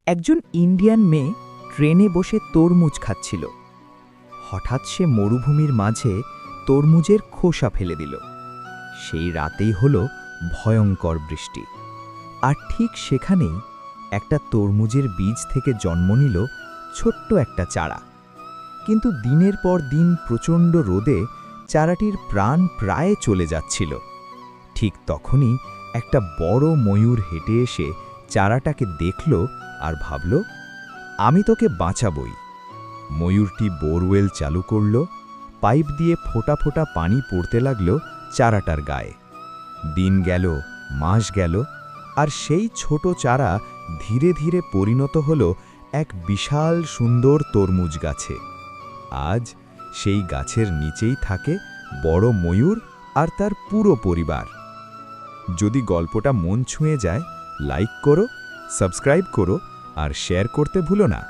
একজন ইন্ডিয়ান মেয়ে ট্রেনে বসে তরমুজ খাচ্ছিল। হঠাৎ সে মরুভূমির মাঝে তরমুজের খোসা ফেলে দিল। সেই রাতেই হলো ভয়ঙ্কর বৃষ্টি। আর ঠিক সেখানেই একটা তরমুজের বীজ থেকে জন্ম নিল ছোট্ট একটা চারা। কিন্তু দিনের পর দিন প্রচণ্ড রোদে চারাটির প্রাণ প্রায় চলে যাচ্ছিল। ঠিক তখনই একটা বড় ময়ূর হেঁটে এসে চারাটাকে দেখল আর ভাবল, আমি তোকে বাঁচাবই। ময়ূরটি বোরওয়েল চালু করল, পাইপ দিয়ে ফোঁটা ফোঁটা পানি পড়তে লাগল চারাটার গায়ে। দিন গেল, মাস গেল, আর সেই ছোট চারা ধীরে ধীরে পরিণত হল এক বিশাল সুন্দর তরমুজ গাছে। আজ সেই গাছের নিচেই থাকে বড় ময়ূর আর তার পুরো পরিবার। যদি গল্পটা মন ছুঁয়ে যায়, লাইক করো, সাবস্ক্রাইব করো আর শেয়ার করতে ভুলো না।